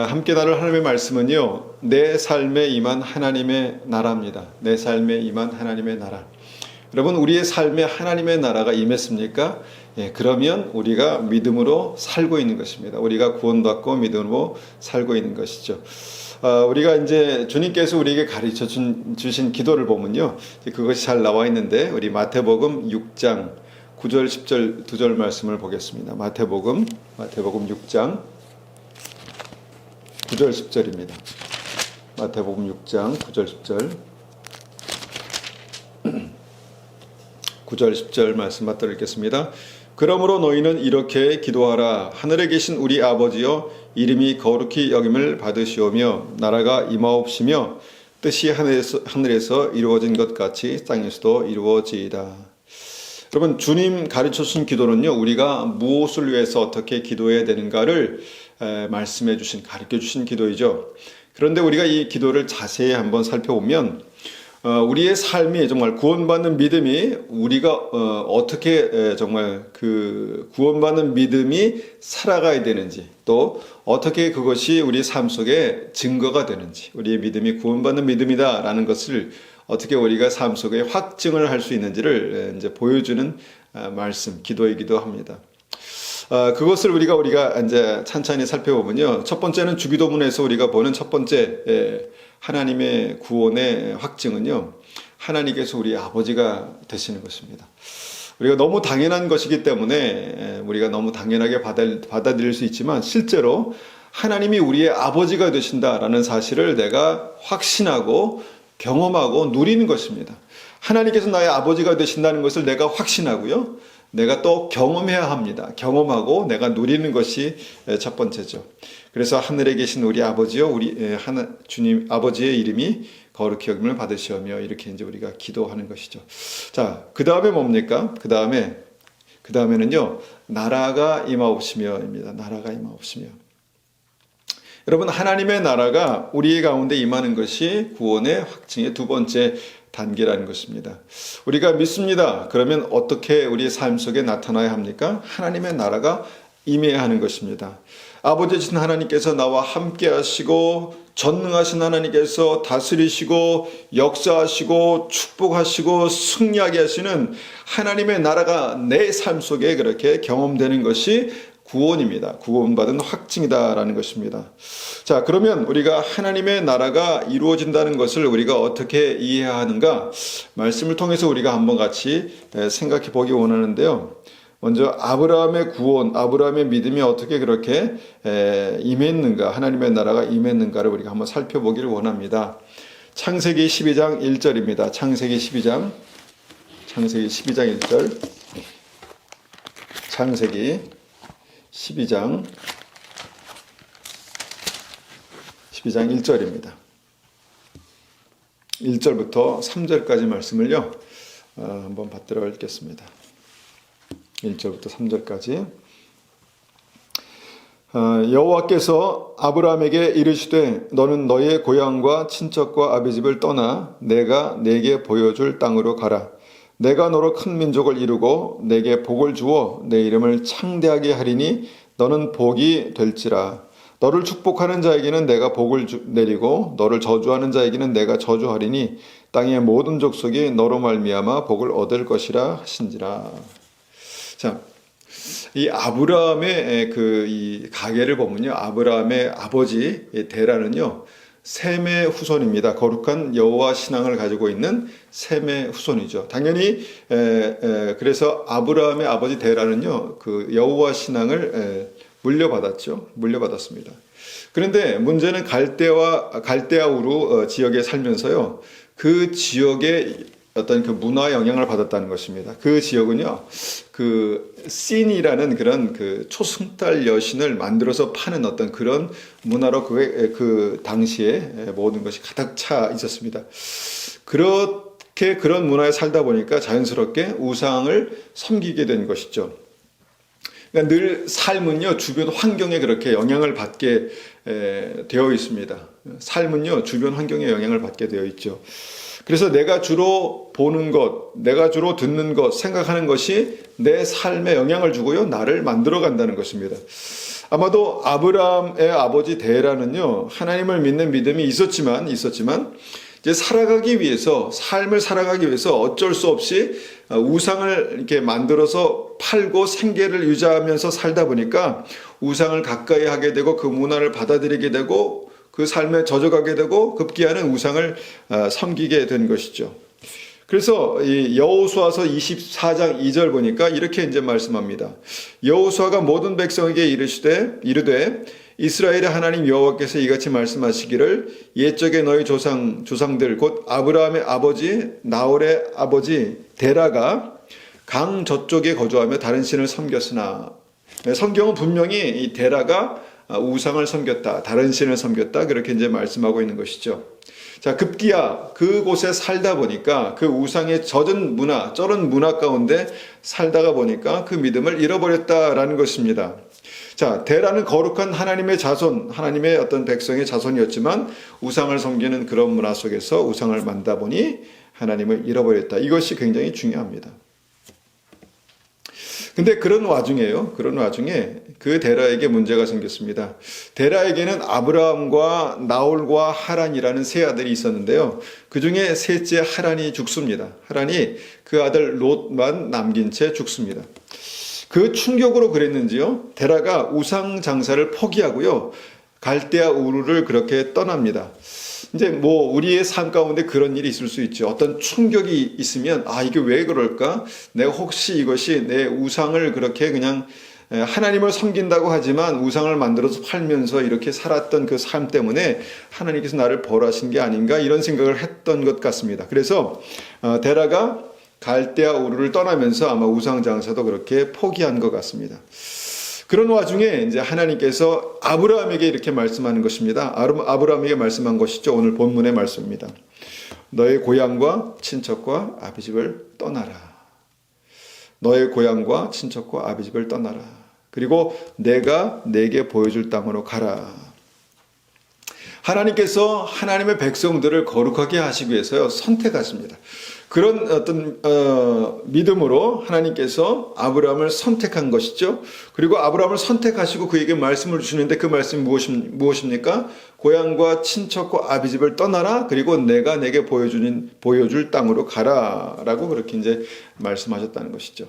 함께 나눌 하나님의 말씀은요, 내 삶에 임한 하나님의 나라입니다. 내 삶에 임한 하나님의 나라. 여러분, 우리의 삶에 하나님의 나라가 임했습니까? 예, 그러면 우리가 믿음으로 살고 있는 것입니다. 우리가 구원받고 믿음으로 살고 있는 것이죠. 우리가 이제 주님께서 우리에게 가르쳐 주신 기도를 보면요, 그것이 잘 나와 있는데, 우리 마태복음 6장 9절 10절 2절 말씀을 보겠습니다. 마태복음 6장 9절 10절입니다. 마태복음 6장 9절 10절 9절 10절 말씀 받들어 읽겠습니다. 그러므로 너희는 이렇게 기도하라. 하늘에 계신 우리 아버지여, 이름이 거룩히 여김을 받으시오며 나라가 임하옵시며 뜻이 하늘에서 이루어진 것 같이 땅에서도 이루어지이다. 여러분, 주님 가르쳐 주신 기도는요, 우리가 무엇을 위해서 어떻게 기도해야 되는가를 말씀해 주신, 가르쳐 주신 기도이죠. 그런데 우리가 이 기도를 자세히 한번 살펴보면 우리의 삶이 정말 구원받는 믿음이, 우리가 어떻게 정말 그 구원받는 믿음이 살아가야 되는지, 또 어떻게 그것이 우리 삶 속에 증거가 되는지, 우리의 믿음이 구원받는 믿음이다라는 것을 어떻게 우리가 삶 속에 확증을 할 수 있는지를 이제 보여주는 말씀, 기도이기도 합니다. 그것을 우리가 이제 찬찬히 살펴보면요, 첫 번째는 주기도문에서 우리가 보는 첫 번째 하나님의 구원의 확증은요, 하나님께서 우리 아버지가 되시는 것입니다. 우리가 너무 당연한 것이기 때문에 우리가 너무 당연하게 받아들일 수 있지만, 실제로 하나님이 우리의 아버지가 되신다라는 사실을 내가 확신하고 경험하고 누리는 것입니다. 하나님께서 나의 아버지가 되신다는 것을 내가 확신하고요, 내가 또 경험해야 합니다. 경험하고 내가 누리는 것이 첫 번째죠. 그래서 하늘에 계신 우리 아버지요, 우리 주님 아버지의 이름이 거룩히 여김을 받으시오며, 이렇게 이제 우리가 기도하는 것이죠. 자, 그 다음에 뭡니까? 그 다음에는요, 나라가 임하옵시며입니다. 나라가 임하옵시며. 여러분, 하나님의 나라가 우리 가운데 임하는 것이 구원의 확증의 두 번째 단계라는 것입니다. 우리가 믿습니다. 그러면 어떻게 우리의 삶 속에 나타나야 합니까? 하나님의 나라가 임해야 하는 것입니다. 아버지신 하나님께서 나와 함께 하시고, 전능하신 하나님께서 다스리시고 역사하시고 축복하시고 승리하게 하시는 하나님의 나라가 내 삶 속에 그렇게 경험되는 것이 구원입니다. 구원받은 확증이다라는 것입니다. 자, 그러면 우리가 하나님의 나라가 이루어진다는 것을 우리가 어떻게 이해해야 하는가? 말씀을 통해서 우리가 한번 같이 생각해 보기 원하는데요. 먼저 아브라함의 구원, 아브라함의 믿음이 어떻게 그렇게 임했는가, 하나님의 나라가 임했는가를 우리가 한번 살펴보기를 원합니다. 창세기 12장 1절입니다. 창세기 12장 1절. 창세기 12장 1절입니다. 1절부터 3절까지 말씀을요, 한번 받들어 읽겠습니다. 1절부터 3절까지. 여호와께서 아브라함에게 이르시되, 너는 너의 고향과 친척과 아비집을 떠나 내가 네게 보여줄 땅으로 가라. 내가 너로 큰 민족을 이루고 내게 복을 주어 내 이름을 창대하게 하리니 너는 복이 될지라. 너를 축복하는 자에게는 내가 복을 내리고 너를 저주하는 자에게는 내가 저주하리니 땅의 모든 족속이 너로 말미암아 복을 얻을 것이라 하신지라. 자, 이 아브라함의 이 가계를 보면요, 아브라함의 아버지 데라는요, 셈의 후손입니다. 거룩한 여호와 신앙을 가지고 있는 셈의 후손이죠. 당연히 그래서 아브라함의 아버지 데라는요, 그 여호와 신앙을 물려받았습니다. 그런데 문제는 갈대아우르 지역에 살면서요, 그 지역의 어떤 그 문화 영향을 받았다는 것입니다. 그 지역은요, 그 씬이라는 그런 그 초승달 여신을 만들어서 파는 어떤 그런 문화로 그 당시에 모든 것이 가득 차 있었습니다. 그렇게 그런 문화에 살다 보니까 자연스럽게 우상을 섬기게 된 것이죠. 그러니까 늘 삶은요, 주변 환경에 그렇게 영향을 받게 되어 있습니다. 삶은요, 주변 환경에 영향을 받게 되어 있죠. 그래서 내가 주로 보는 것, 내가 주로 듣는 것, 생각하는 것이 내 삶에 영향을 주고요, 나를 만들어 간다는 것입니다. 아마도 아브라함의 아버지 데라는요, 하나님을 믿는 믿음이 있었지만 이제 살아가기 위해서, 삶을 살아가기 위해서 어쩔 수 없이 우상을 이렇게 만들어서 팔고 생계를 유지하면서 살다 보니까 우상을 가까이 하게 되고 그 문화를 받아들이게 되고 그 삶에 젖어가게 되고 급기야는 우상을 섬기게 된 것이죠. 그래서 이 여호수아서 24장 2절 보니까 이렇게 이제 말씀합니다. 여호수아가 모든 백성에게 이르되 이스라엘의 하나님 여호와께서 이같이 말씀하시기를 옛적에 너희 조상들 곧 아브라함의 아버지 나홀의 아버지 데라가 강 저쪽에 거주하며 다른 신을 섬겼으나, 성경은 분명히 이 데라가 우상을 섬겼다, 다른 신을 섬겼다, 그렇게 이제 말씀하고 있는 것이죠. 자, 급기야 그곳에 살다 보니까 그 우상의 쩔은 문화 가운데 살다가 보니까 그 믿음을 잃어버렸다라는 것입니다. 자, 데라는 거룩한 하나님의 자손, 하나님의 어떤 백성의 자손이었지만 우상을 섬기는 그런 문화 속에서 우상을 만다 보니 하나님을 잃어버렸다. 이것이 굉장히 중요합니다. 근데 그런 와중에 그 데라에게 문제가 생겼습니다. 데라에게는 아브라함과 나홀과 하란이라는 세 아들이 있었는데요. 그 중에 셋째 하란이 죽습니다. 하란이 그 아들 롯만 남긴 채 죽습니다. 그 충격으로 그랬는지요, 데라가 우상 장사를 포기하고요, 갈대아 우르를 그렇게 떠납니다. 이제 우리의 삶 가운데 그런 일이 있을 수 있죠. 어떤 충격이 있으면, 이게 왜 그럴까? 내가 혹시 이것이 내 우상을 그렇게 그냥 하나님을 섬긴다고 하지만 우상을 만들어서 팔면서 이렇게 살았던 그 삶 때문에 하나님께서 나를 벌하신 게 아닌가, 이런 생각을 했던 것 같습니다. 그래서 데라가 갈대아 우르를 떠나면서 아마 우상 장사도 그렇게 포기한 것 같습니다. 그런 와중에 이제 하나님께서 아브라함에게 이렇게 말씀하는 것입니다. 아브라함에게 말씀한 것이죠. 오늘 본문의 말씀입니다. 너의 고향과 친척과 아비집을 떠나라. 너의 고향과 친척과 아비집을 떠나라. 그리고 내가 내게 보여줄 땅으로 가라. 하나님께서 하나님의 백성들을 거룩하게 하시기 위해서요, 선택하십니다. 그런 어떤 믿음으로 하나님께서 아브라함을 선택한 것이죠. 그리고 아브라함을 선택하시고 그에게 말씀을 주시는데 그 말씀이 무엇입니까? 고향과 친척과 아비집을 떠나라. 그리고 내가 내게 보여줄 땅으로 가라라고 그렇게 이제 말씀하셨다는 것이죠.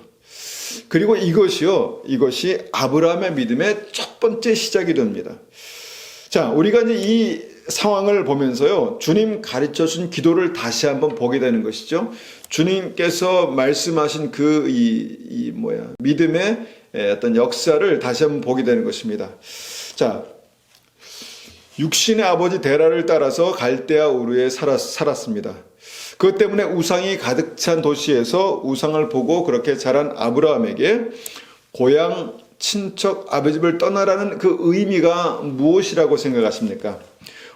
그리고 이것이 아브라함의 믿음의 첫 번째 시작이 됩니다. 자, 우리가 이제 이 상황을 보면서요, 주님 가르쳐 준 기도를 다시 한번 보게 되는 것이죠. 주님께서 말씀하신 믿음의 어떤 역사를 다시 한번 보게 되는 것입니다. 자, 육신의 아버지 데라를 따라서 갈대아 우르에 살았습니다. 그것 때문에 우상이 가득 찬 도시에서 우상을 보고 그렇게 자란 아브라함에게 고향, 친척, 아버집을 떠나라는 그 의미가 무엇이라고 생각하십니까?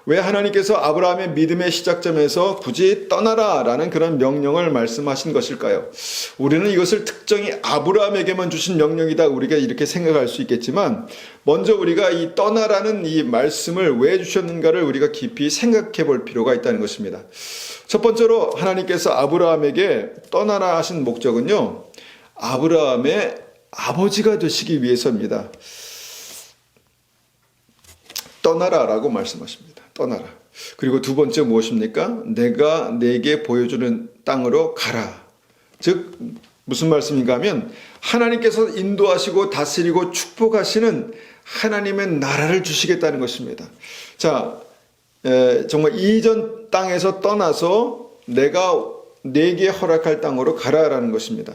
왜 하나님께서 아브라함의 믿음의 시작점에서 굳이 떠나라라는 그런 명령을 말씀하신 것일까요? 우리는 이것을 특정히 아브라함에게만 주신 명령이다, 우리가 이렇게 생각할 수 있겠지만, 먼저 우리가 이 떠나라는 이 말씀을 왜 주셨는가를 우리가 깊이 생각해 볼 필요가 있다는 것입니다. 첫 번째로 하나님께서 아브라함에게 떠나라 하신 목적은요, 아브라함의 아버지가 되시기 위해서입니다. 떠나라라고 말씀하십니다. 떠나라. 그리고 두 번째 무엇입니까? 내가 내게 보여주는 땅으로 가라. 즉 무슨 말씀인가 하면 하나님께서 인도하시고 다스리고 축복하시는 하나님의 나라를 주시겠다는 것입니다. 자, 정말 이전 땅에서 떠나서 내가 내게 허락할 땅으로 가라라는 것입니다.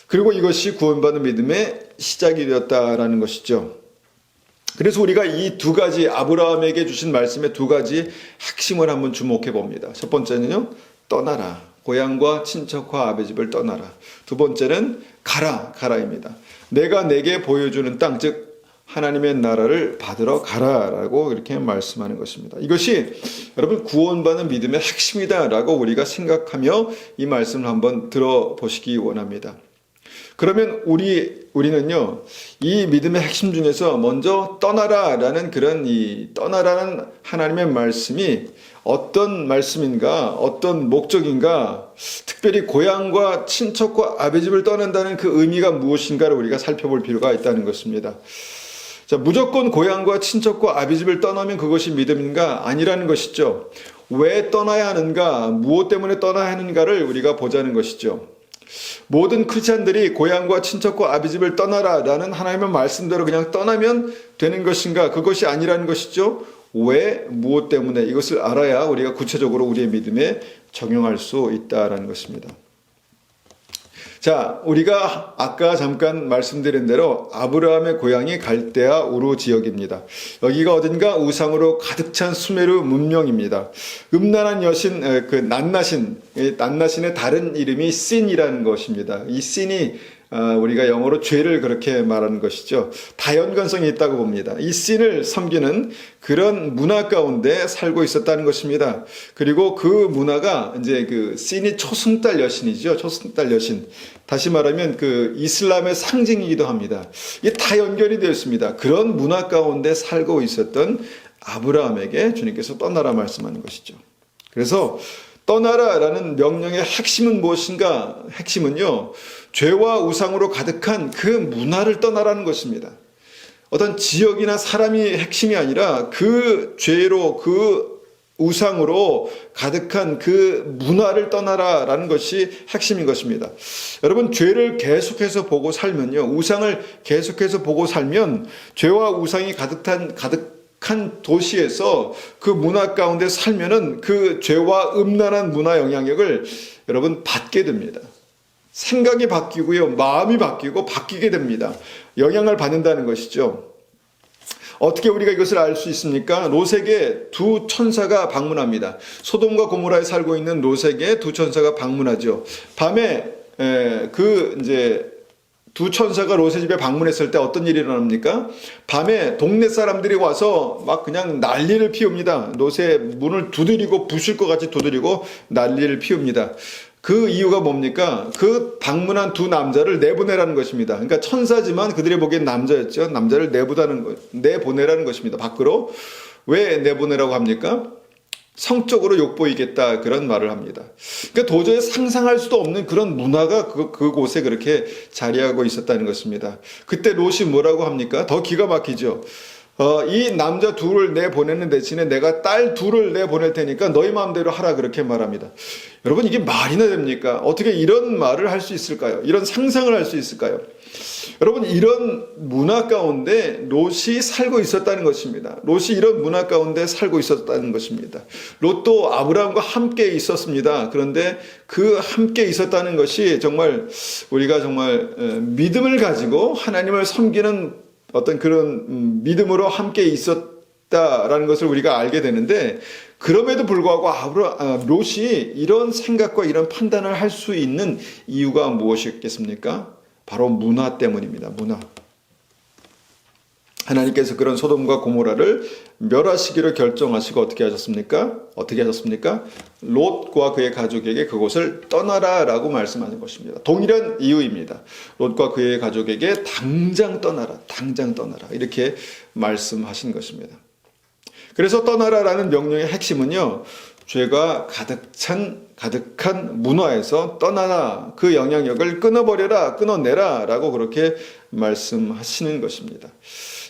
그리고 이것이 구원받는 믿음의 시작이 되었다라는 것이죠. 그래서 우리가 이 두 가지, 아브라함에게 주신 말씀의 두 가지 핵심을 한번 주목해 봅니다. 첫 번째는요, 떠나라. 고향과 친척과 아버집을 떠나라. 두 번째는 가라입니다. 내가 내게 보여주는 땅, 즉 하나님의 나라를 받으러 가라라고 이렇게 말씀하는 것입니다. 이것이 여러분 구원받는 믿음의 핵심이다라고 우리가 생각하며 이 말씀을 한번 들어보시기 원합니다. 그러면 우리는요, 이 믿음의 핵심 중에서 먼저 떠나라라는 떠나라는 하나님의 말씀이 어떤 말씀인가, 어떤 목적인가, 특별히 고향과 친척과 아버집을 떠난다는 그 의미가 무엇인가를 우리가 살펴볼 필요가 있다는 것입니다. 자, 무조건 고향과 친척과 아비집을 떠나면 그것이 믿음인가? 아니라는 것이죠. 왜 떠나야 하는가? 무엇 때문에 떠나야 하는가를 우리가 보자는 것이죠. 모든 크리스찬들이 고향과 친척과 아비집을 떠나라라는 하나님의 말씀대로 그냥 떠나면 되는 것인가? 그것이 아니라는 것이죠. 왜, 무엇 때문에 이것을 알아야 우리가 구체적으로 우리의 믿음에 적용할 수 있다라는 것입니다. 자, 우리가 아까 잠깐 말씀드린 대로 아브라함의 고향이 갈대아 우루 지역입니다. 여기가 어딘가 우상으로 가득 찬 수메르 문명입니다. 음란한 여신, 낱나신의 다른 이름이 신이라는 것입니다. 이 신이 우리가 영어로 죄를 그렇게 말하는 것이죠. 다연관성이 있다고 봅니다. 이 신을 섬기는 그런 문화 가운데 살고 있었다는 것입니다. 그리고 그 문화가 이제 그 신이 초승달 여신이죠. 초승달 여신. 다시 말하면 그 이슬람의 상징이기도 합니다. 이게 다 연결이 되어 있습니다. 그런 문화 가운데 살고 있었던 아브라함에게 주님께서 떠나라 말씀하는 것이죠. 그래서 떠나라라는 명령의 핵심은 무엇인가? 핵심은요, 죄와 우상으로 가득한 그 문화를 떠나라는 것입니다. 어떤 지역이나 사람이 핵심이 아니라 그 죄로, 그 우상으로 가득한 그 문화를 떠나라라는 것이 핵심인 것입니다. 여러분, 죄를 계속해서 보고 살면요, 우상을 계속해서 보고 살면 죄와 우상이 가득한 도시에서 그 문화 가운데 살면은 그 죄와 음란한 문화 영향력을 여러분 받게 됩니다. 생각이 바뀌고요, 마음이 바뀌고 바뀌게 됩니다. 영향을 받는다는 것이죠. 어떻게 우리가 이것을 알 수 있습니까? 롯에게 두 천사가 방문합니다. 소돔과 고모라에 살고 있는 롯에게 두 천사가 방문하죠. 밤에 두 천사가 롯의 집에 방문했을 때 어떤 일이 일어납니까? 밤에 동네 사람들이 와서 막 그냥 난리를 피웁니다. 롯의 문을 두드리고 부실 것 같이 두드리고 난리를 피웁니다. 그 이유가 뭡니까? 그 방문한 두 남자를 내보내라는 것입니다. 그러니까 천사지만 그들이 보기엔 남자였죠. 남자를 내보내라는 것입니다. 밖으로. 왜 내보내라고 합니까? 성적으로 욕보이겠다, 그런 말을 합니다. 그러니까 도저히 상상할 수도 없는 그런 문화가 그곳에 그렇게 자리하고 있었다는 것입니다. 그때 롯이 뭐라고 합니까? 더 기가 막히죠. 이 남자 둘을 내보내는 대신에 내가 딸 둘을 내보낼 테니까 너희 마음대로 하라, 그렇게 말합니다. 여러분, 이게 말이나 됩니까? 어떻게 이런 말을 할 수 있을까요? 이런 상상을 할 수 있을까요? 여러분, 이런 문화 가운데 롯이 살고 있었다는 것입니다. 롯이 이런 문화 가운데 살고 있었다는 것입니다. 롯도 아브라함과 함께 있었습니다. 그런데 그 함께 있었다는 것이 정말 우리가 정말 믿음을 가지고 하나님을 섬기는 어떤 그런 믿음으로 함께 있었다라는 것을 우리가 알게 되는데, 그럼에도 불구하고 롯이 이런 생각과 이런 판단을 할 수 있는 이유가 무엇이겠습니까? 바로 문화 때문입니다. 문화. 하나님께서 그런 소돔과 고모라를 멸하시기로 결정하시고 어떻게 하셨습니까? 롯과 그의 가족에게 그곳을 떠나라라고 말씀하는 것입니다. 동일한 이유입니다. 롯과 그의 가족에게 당장 떠나라, 이렇게 말씀하신 것입니다. 그래서 떠나라라는 명령의 핵심은요, 죄가 가득한 문화에서 떠나라, 그 영향력을 끊어버려라, 끊어내라 라고 그렇게 말씀하시는 것입니다.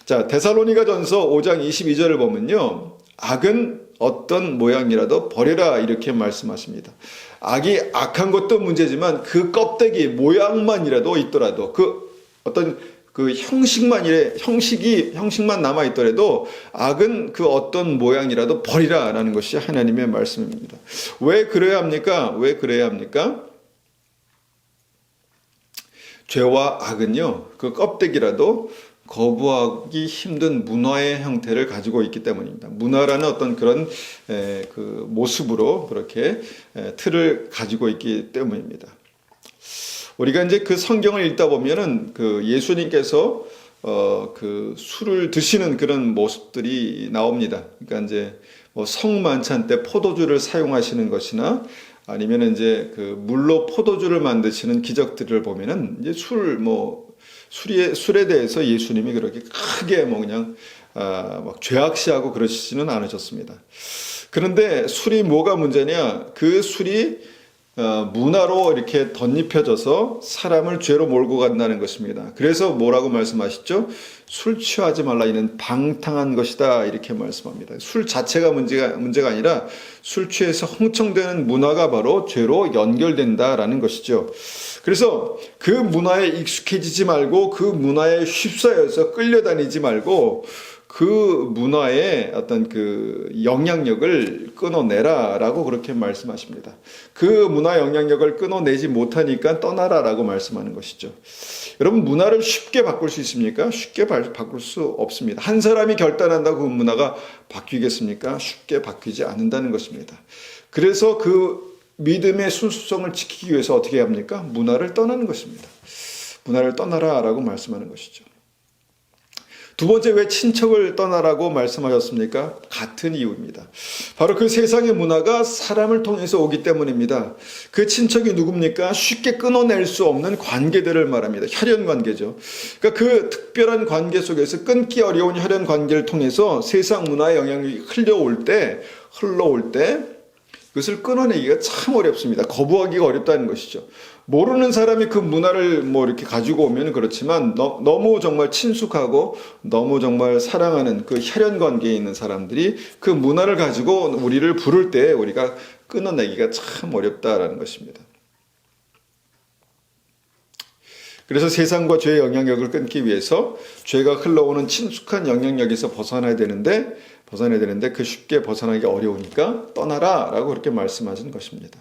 자, 데살로니가전서 5장 22절을 보면요, 악은 어떤 모양이라도 버려라, 이렇게 말씀하십니다. 악이 악한 것도 문제지만 그 껍데기 모양만이라도 있더라도 그 형식만 남아있더라도 악은 그 어떤 모양이라도 버리라라는 것이 하나님의 말씀입니다. 왜 그래야 합니까? 죄와 악은요, 그 껍데기라도 거부하기 힘든 문화의 형태를 가지고 있기 때문입니다. 문화라는 어떤 그런 그 모습으로 그렇게 틀을 가지고 있기 때문입니다. 우리가 이제 그 성경을 읽다 보면은 그 예수님께서 그 술을 드시는 그런 모습들이 나옵니다. 그러니까 이제 뭐 성만찬 때 포도주를 사용하시는 것이나 아니면 이제 그 물로 포도주를 만드시는 기적들을 보면은 이제 술에 대해서 예수님이 그렇게 크게 막 죄악시하고 그러시지는 않으셨습니다. 그런데 술이 뭐가 문제냐? 그 술이 문화로 이렇게 덧입혀져서 사람을 죄로 몰고 간다는 것입니다. 그래서 뭐라고 말씀하시죠? 술 취하지 말라, 이는 방탕한 것이다, 이렇게 말씀합니다. 술 자체가 문제가 아니라 술 취해서 흥청대는 문화가 바로 죄로 연결된다라는 것이죠. 그래서 그 문화에 익숙해지지 말고 그 문화에 휩싸여서 끌려다니지 말고 그 문화의 어떤 그 영향력을 끊어내라라고 그렇게 말씀하십니다. 그 문화 영향력을 끊어내지 못하니까 떠나라라고 말씀하는 것이죠. 여러분, 문화를 쉽게 바꿀 수 있습니까? 쉽게 바꿀 수 없습니다. 한 사람이 결단한다고 그 문화가 바뀌겠습니까? 쉽게 바뀌지 않는다는 것입니다. 그래서 그 믿음의 순수성을 지키기 위해서 어떻게 합니까? 문화를 떠나는 것입니다. 문화를 떠나라라고 말씀하는 것이죠. 두 번째, 왜 친척을 떠나라고 말씀하셨습니까? 같은 이유입니다. 바로 그 세상의 문화가 사람을 통해서 오기 때문입니다. 그 친척이 누굽니까? 쉽게 끊어낼 수 없는 관계들을 말합니다. 혈연 관계죠. 그러니까 그 특별한 관계 속에서 끊기 어려운 혈연 관계를 통해서 세상 문화의 영향력이 흘러올 때 그것을 끊어내기가 참 어렵습니다. 거부하기가 어렵다는 것이죠. 모르는 사람이 그 문화를 이렇게 가지고 오면 그렇지만 너무 정말 친숙하고 너무 정말 사랑하는 그 혈연 관계에 있는 사람들이 그 문화를 가지고 우리를 부를 때 우리가 끊어내기가 참 어렵다라는 것입니다. 그래서 세상과 죄의 영향력을 끊기 위해서 죄가 흘러오는 친숙한 영향력에서 벗어나야 되는데 그 쉽게 벗어나기 어려우니까 떠나라라고 그렇게 말씀하신 것입니다.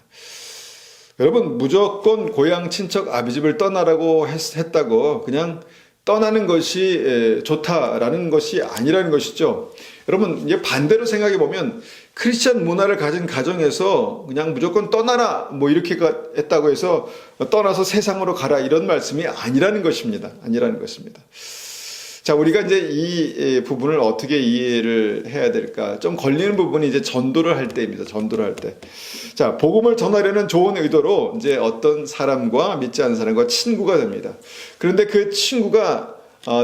여러분, 무조건 고향 친척 아비집을 떠나라고 했다고 그냥 떠나는 것이 좋다라는 것이 아니라는 것이죠. 여러분, 이제 반대로 생각해 보면 크리스천 문화를 가진 가정에서 그냥 무조건 떠나라 이렇게 했다고 해서 떠나서 세상으로 가라, 이런 말씀이 아니라는 것입니다. 자, 우리가 이제 이 부분을 어떻게 이해를 해야 될까? 좀 걸리는 부분이 이제 전도를 할 때입니다. 자, 복음을 전하려는 좋은 의도로 이제 어떤 사람과 믿지 않는 사람과 친구가 됩니다. 그런데 그 친구가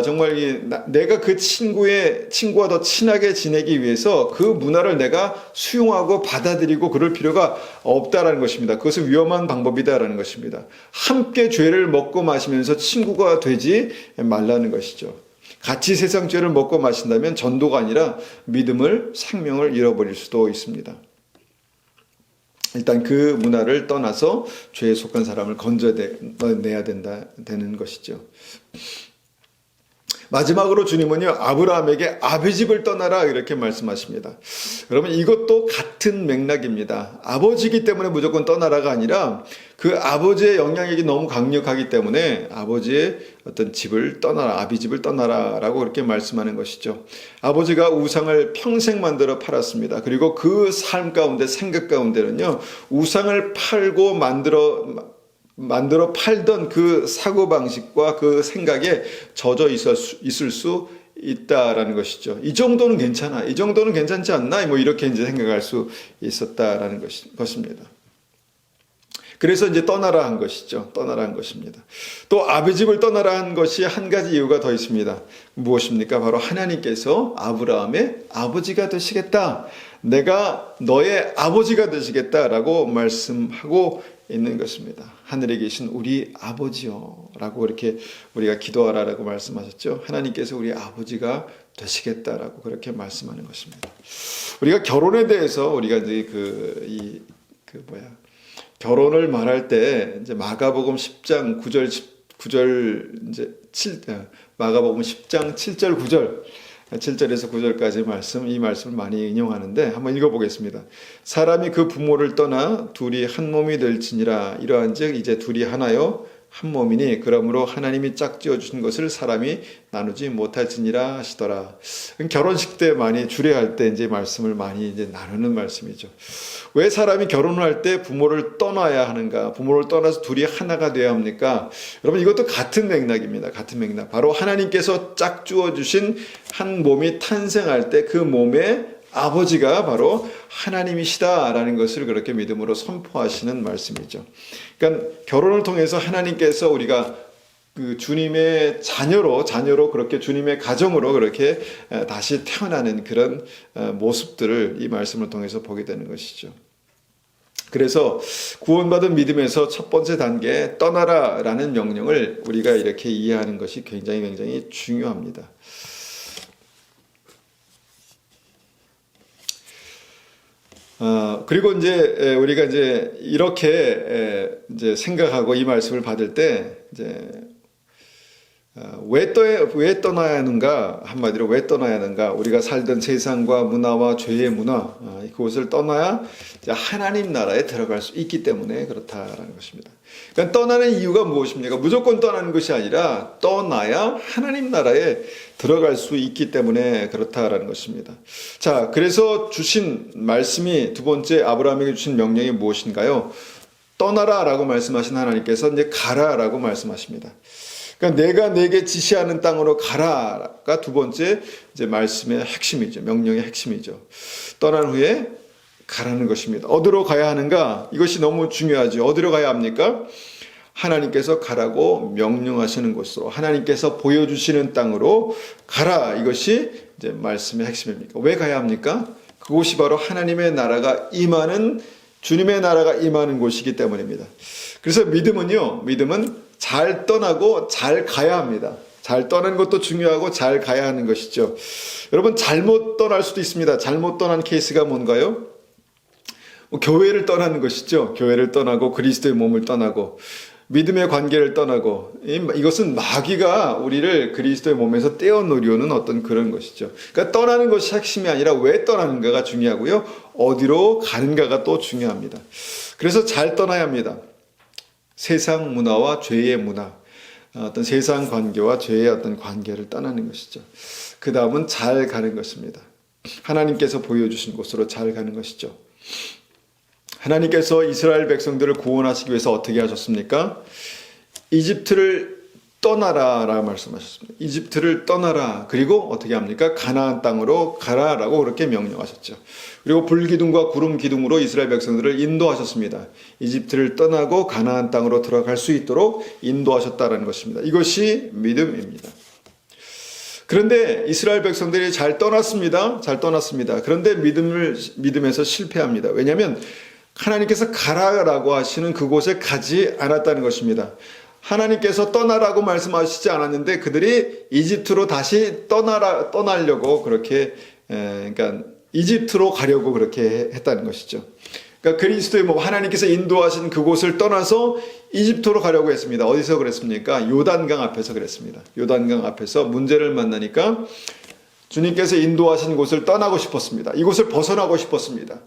정말 내가 그 친구와 더 친하게 지내기 위해서 그 문화를 내가 수용하고 받아들이고 그럴 필요가 없다라는 것입니다. 그것은 위험한 방법이다라는 것입니다. 함께 죄를 먹고 마시면서 친구가 되지 말라는 것이죠. 같이 세상 죄를 먹고 마신다면 전도가 아니라 믿음을, 생명을 잃어버릴 수도 있습니다. 일단 그 문화를 떠나서 죄에 속한 사람을 건져내야 되는 것이죠. 마지막으로 주님은요, 아브라함에게 아비집을 떠나라 이렇게 말씀하십니다. 여러분, 이것도 같은 맥락입니다. 아버지이기 때문에 무조건 떠나라가 아니라 그 아버지의 영향력이 너무 강력하기 때문에 아버지의 어떤 집을 떠나라, 아비집을 떠나라라고 그렇게 말씀하는 것이죠. 아버지가 우상을 평생 만들어 팔았습니다. 그리고 그 삶 가운데, 생각 가운데는요, 우상을 팔고 만들어 팔던 그 사고방식과 그 생각에 젖어 있을 수 있다라는 것이죠. 이 정도는 괜찮아, 이 정도는 괜찮지 않나, 이렇게 이제 생각할 수 있었다라는 것입니다. 그래서 이제 떠나라 한 것이죠. 또 아비집을 떠나라 한 것이 한 가지 이유가 더 있습니다. 무엇입니까? 바로 하나님께서 아브라함의 아버지가 되시겠다, 내가 너의 아버지가 되시겠다라고 말씀하고 있는 것입니다. 하늘에 계신 우리 아버지요 라고 이렇게 우리가 기도하라라고 말씀하셨죠. 하나님께서 우리 아버지가 되시겠다라고 그렇게 말씀하는 것입니다. 우리가 결혼에 대해서 우리가 이제 결혼을 말할 때 이제 마가복음 10장 9절 이제 마가복음 10장 7절 9절 7절에서 9절까지 이 말씀을 많이 인용하는데 한번 읽어보겠습니다. 사람이 그 부모를 떠나 둘이 한 몸이 될지니라. 이러한즉 이제 둘이 하나요 한 몸이니 그러므로 하나님이 짝지어 주신 것을 사람이 나누지 못할지니라 하시더라. 결혼식 때 많이 주례할 때 이제 말씀을 많이 이제 나누는 말씀이죠. 왜 사람이 결혼을 할 때 부모를 떠나야 하는가? 부모를 떠나서 둘이 하나가 되어야 합니까? 여러분, 이것도 같은 맥락입니다. 바로 하나님께서 짝주어 주신 한 몸이 탄생할 때 그 몸의 아버지가 바로 하나님이시다라는 것을 그렇게 믿음으로 선포하시는 말씀이죠. 그러니까 결혼을 통해서 하나님께서 우리가 그 주님의 자녀로 그렇게 주님의 가정으로 그렇게 다시 태어나는 그런 모습들을 이 말씀을 통해서 보게 되는 것이죠. 그래서 구원받은 믿음에서 첫 번째 단계 떠나라라는 명령을 우리가 이렇게 이해하는 것이 굉장히 중요합니다. 그리고 이제 우리가 이제 이렇게 이제 생각하고 이 말씀을 받을 때 이제 왜 떠나야 하는가? 한마디로 왜 떠나야 하는가? 우리가 살던 세상과 문화와 죄의 문화, 그것을 떠나야 이제 하나님 나라에 들어갈 수 있기 때문에 그렇다라는 것입니다. 그러니까 떠나는 이유가 무엇입니까? 무조건 떠나는 것이 아니라 떠나야 하나님 나라에 들어갈 수 있기 때문에 그렇다라는 것입니다. 자, 그래서 주신 말씀이 두 번째 아브라함에게 주신 명령이 무엇인가요? 떠나라라고 말씀하신 하나님께서 이제 가라라고 말씀하십니다. 그러니까 내가 내게 지시하는 땅으로 가라가 두 번째 이제 말씀의 핵심이죠. 명령의 핵심이죠. 떠난 후에 가라는 것입니다. 어디로 가야 하는가? 이것이 너무 중요하죠. 어디로 가야 합니까? 하나님께서 가라고 명령하시는 곳으로, 하나님께서 보여주시는 땅으로 가라. 이것이 이제 말씀의 핵심입니다. 왜 가야 합니까? 그곳이 바로 하나님의 나라가 임하는, 주님의 나라가 임하는 곳이기 때문입니다. 그래서 믿음은 잘 떠나고 잘 가야 합니다. 잘 떠나는 것도 중요하고 잘 가야 하는 것이죠. 여러분, 잘못 떠날 수도 있습니다. 잘못 떠난 케이스가 뭔가요? 교회를 떠나는 것이죠. 교회를 떠나고 그리스도의 몸을 떠나고 믿음의 관계를 떠나고, 이것은 마귀가 우리를 그리스도의 몸에서 떼어놓으려는 어떤 그런 것이죠. 그러니까 떠나는 것이 핵심이 아니라 왜 떠나는가가 중요하고요. 어디로 가는가가 또 중요합니다. 그래서 잘 떠나야 합니다. 세상 문화와 죄의 문화, 어떤 세상 관계와 죄의 어떤 관계를 떠나는 것이죠. 그 다음은 잘 가는 것입니다. 하나님께서 보여주신 곳으로 잘 가는 것이죠. 하나님께서 이스라엘 백성들을 구원하시기 위해서 어떻게 하셨습니까? 이집트를 떠나라라고 말씀하셨습니다. 이집트를 떠나라. 그리고 어떻게 합니까? 가나안 땅으로 가라라고 그렇게 명령하셨죠. 그리고 불기둥과 구름 기둥으로 이스라엘 백성들을 인도하셨습니다. 이집트를 떠나고 가나안 땅으로 들어갈 수 있도록 인도하셨다는 것입니다. 이것이 믿음입니다. 그런데 이스라엘 백성들이 잘 떠났습니다. 그런데 믿음에서 실패합니다. 왜냐하면 하나님께서 가라라고 하시는 그곳에 가지 않았다는 것입니다. 하나님께서 떠나라고 말씀하시지 않았는데 그들이 이집트로 다시 떠나려고 그렇게, 그러니까 이집트로 가려고 그렇게 했다는 것이죠. 그러니까 그리스도의 몸, 하나님께서 인도하신 그곳을 떠나서 이집트로 가려고 했습니다. 어디서 그랬습니까? 요단강 앞에서 그랬습니다. 요단강 앞에서 문제를 만나니까 주님께서 인도하신 곳을 떠나고 싶었습니다. 이곳을 벗어나고 싶었습니다.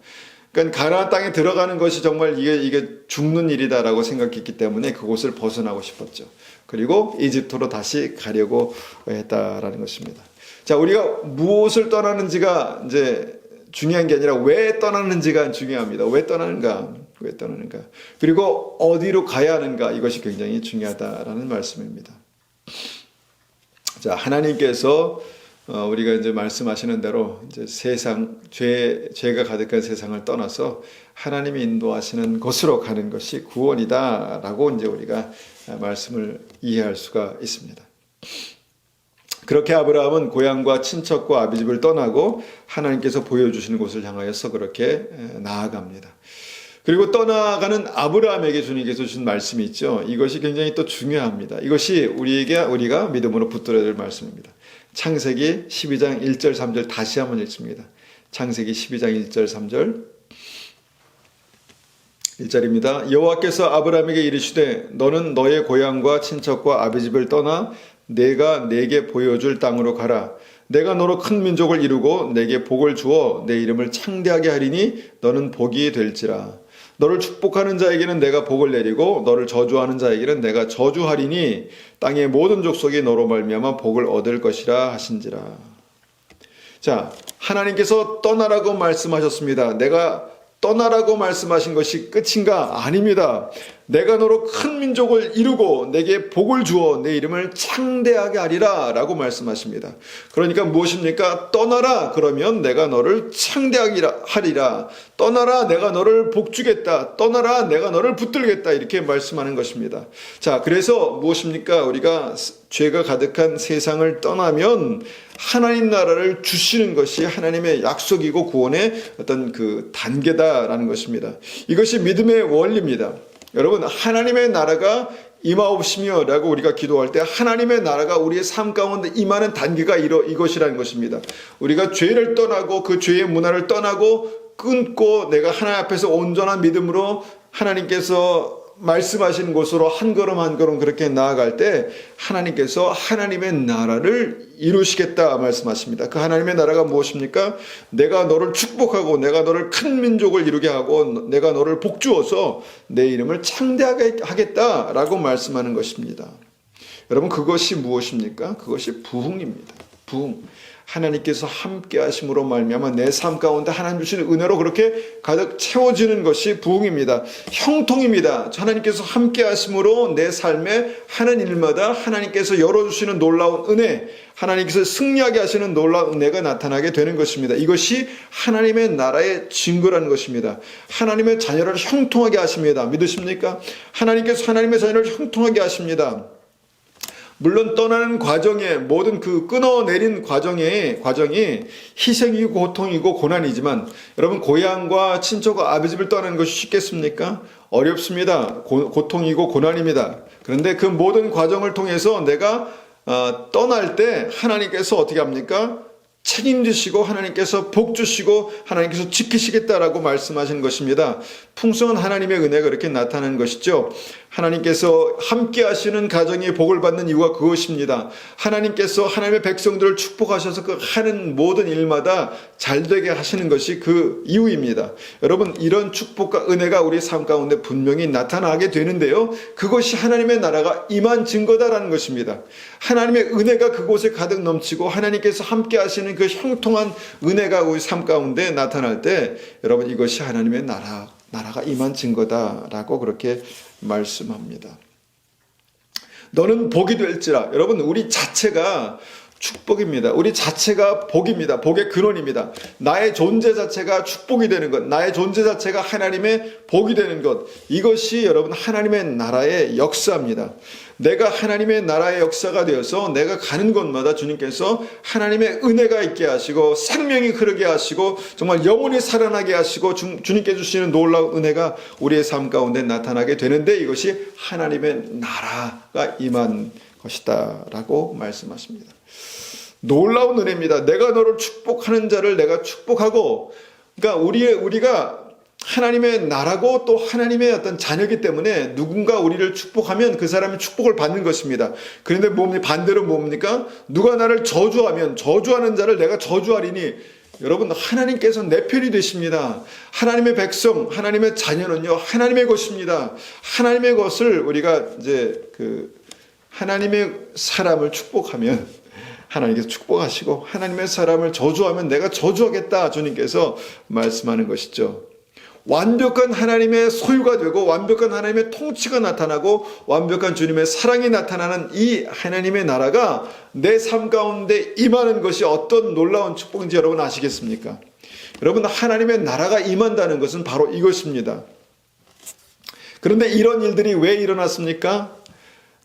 그러니까 가나안 땅에 들어가는 것이 정말 이게 죽는 일이다라고 생각했기 때문에 그곳을 벗어나고 싶었죠. 그리고 이집트로 다시 가려고 했다라는 것입니다. 자, 우리가 무엇을 떠나는지가 이제 중요한 게 아니라 왜 떠나는지가 중요합니다. 왜 떠나는가? 그리고 어디로 가야 하는가? 이것이 굉장히 중요하다라는 말씀입니다. 자, 하나님께서 우리가 이제 말씀하시는 대로 이제 세상, 죄가 가득한 세상을 떠나서 하나님이 인도하시는 곳으로 가는 것이 구원이다라고 이제 우리가 말씀을 이해할 수가 있습니다. 그렇게 아브라함은 고향과 친척과 아비집을 떠나고 하나님께서 보여주시는 곳을 향하여서 그렇게 나아갑니다. 그리고 떠나가는 아브라함에게 주님께서 주신 말씀이 있죠. 이것이 굉장히 또 중요합니다. 이것이 우리가 믿음으로 붙들어야 될 말씀입니다. 창세기 12장 1절 3절 다시 한번 읽습니다. 창세기 12장 1절 3절 1절입니다. 여호와께서 아브라함에게 이르시되 너는 너의 고향과 친척과 아비집을 떠나 내가 내게 보여줄 땅으로 가라. 내가 너로 큰 민족을 이루고 내게 복을 주어 내 이름을 창대하게 하리니 너는 복이 될지라. 너를 축복하는 자에게는 내가 복을 내리고 너를 저주하는 자에게는 내가 저주하리니 땅의 모든 족속이 너로 말미암아 복을 얻을 것이라 하신지라. 자, 하나님께서 떠나라고 말씀하셨습니다. 내가 떠나라고 말씀하신 것이 끝인가? 아닙니다. 내가 너로 큰 민족을 이루고 내게 복을 주어 내 이름을 창대하게 하리라 라고 말씀하십니다. 그러니까 무엇입니까? 떠나라 그러면 내가 너를 창대하게 하리라. 떠나라 내가 너를 복주겠다. 떠나라 내가 너를 붙들겠다. 이렇게 말씀하는 것입니다. 자, 그래서 무엇입니까? 우리가 죄가 가득한 세상을 떠나면 하나님 나라를 주시는 것이 하나님의 약속이고 구원의 어떤 그 단계다라는 것입니다. 이것이 믿음의 원리입니다. 여러분, 하나님의 나라가 임하옵시며 라고 우리가 기도할 때 하나님의 나라가 우리의 삶 가운데 임하는 단계가 이것이라는 것입니다. 우리가 죄를 떠나고 그 죄의 문화를 떠나고 끊고 내가 하나님 앞에서 온전한 믿음으로 하나님께서 말씀하시는 곳으로 한 걸음 한 걸음 그렇게 나아갈 때 하나님께서 하나님의 나라를 이루시겠다 말씀하십니다. 그 하나님의 나라가 무엇입니까? 내가 너를 축복하고 내가 너를 큰 민족을 이루게 하고 내가 너를 복주어서 내 이름을 창대하게 하겠다라고 말씀하는 것입니다. 여러분, 그것이 무엇입니까? 그것이 부흥입니다. 부흥. 하나님께서 함께 하심으로 말미암아 내 삶 가운데 하나님 주시는 은혜로 그렇게 가득 채워지는 것이 부흥입니다. 형통입니다. 하나님께서 함께 하심으로 내 삶에 하는 일마다 하나님께서 열어주시는 놀라운 은혜, 하나님께서 승리하게 하시는 놀라운 은혜가 나타나게 되는 것입니다. 이것이 하나님의 나라의 증거라는 것입니다. 하나님의 자녀를 형통하게 하십니다. 믿으십니까? 하나님께서 하나님의 자녀를 형통하게 하십니다. 물론 떠나는 과정에 모든 그 끊어내린 과정이 희생이고 고통이고 고난이지만 여러분, 고향과 친척과 아버지를 떠나는 것이 쉽겠습니까? 어렵습니다. 고통이고 고난입니다. 그런데 그 모든 과정을 통해서 내가 떠날 때 하나님께서 어떻게 합니까? 책임지시고 하나님께서 복 주시고 하나님께서 지키시겠다라고 말씀하시는 것입니다. 풍성한 하나님의 은혜가 그렇게 나타나는 것이죠. 하나님께서 함께 하시는 가정이 복을 받는 이유가 그것입니다. 하나님께서 하나님의 백성들을 축복하셔서 그 하는 모든 일마다 잘되게 하시는 것이 그 이유입니다. 여러분, 이런 축복과 은혜가 우리 삶 가운데 분명히 나타나게 되는데요, 그것이 하나님의 나라가 임한 증거다라는 것입니다. 하나님의 은혜가 그곳에 가득 넘치고 하나님께서 함께 하시는 그 형통한 은혜가 우리 삶 가운데 나타날 때 여러분, 이것이 하나님의 나라가 임한 증거다라고 그렇게 말씀합니다. 너는 복이 될지라. 여러분, 우리 자체가 축복입니다. 우리 자체가 복입니다. 복의 근원입니다. 나의 존재 자체가 축복이 되는 것, 나의 존재 자체가 하나님의 복이 되는 것, 이것이 여러분 하나님의 나라의 역사입니다. 내가 하나님의 나라의 역사가 되어서 내가 가는 곳마다 주님께서 하나님의 은혜가 있게 하시고 생명이 흐르게 하시고 정말 영원히 살아나게 하시고 주님께 주시는 놀라운 은혜가 우리의 삶 가운데 나타나게 되는데 이것이 하나님의 나라가 임한 것이다 라고 말씀하십니다. 놀라운 은혜입니다. 내가 너를 축복하는 자를 내가 축복하고, 그러니까 우리가 하나님의 나라고 또 하나님의 어떤 자녀이기 때문에 누군가 우리를 축복하면 그 사람이 축복을 받는 것입니다. 그런데 반대로 뭡니까? 누가 나를 저주하면 저주하는 자를 내가 저주하리니, 여러분, 하나님께서 내 편이 되십니다. 하나님의 백성, 하나님의 자녀는요, 하나님의 것입니다. 하나님의 것을 우리가 이제 하나님의 사람을 축복하면 하나님께서 축복하시고 하나님의 사람을 저주하면 내가 저주하겠다 주님께서 말씀하는 것이죠. 완벽한 하나님의 소유가 되고 완벽한 하나님의 통치가 나타나고 완벽한 주님의 사랑이 나타나는 이 하나님의 나라가 내 삶 가운데 임하는 것이 어떤 놀라운 축복인지 여러분 아시겠습니까? 여러분, 하나님의 나라가 임한다는 것은 바로 이것입니다. 그런데 이런 일들이 왜 일어났습니까?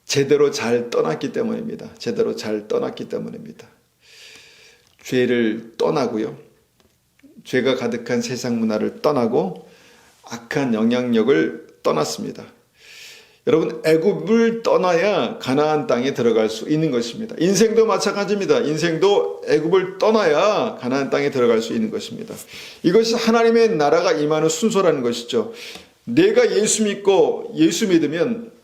제대로 잘 떠났기 때문입니다. 제대로 잘 떠났기 때문입니다. 죄를 떠나고요. 죄가 가득한 세상 문화를 떠나고 악한 영향력을 떠났습니다. 여러분, 애굽을 떠나야 가나안 땅에 들어갈 수 있는 것입니다. 인생도 마찬가지입니다. 인생도 애굽을 떠나야 가나안 땅에 들어갈 수 있는 것입니다. 이것이 하나님의 나라가 임하는 순서라는 것이죠. 내가 예수 믿고 예수 믿으면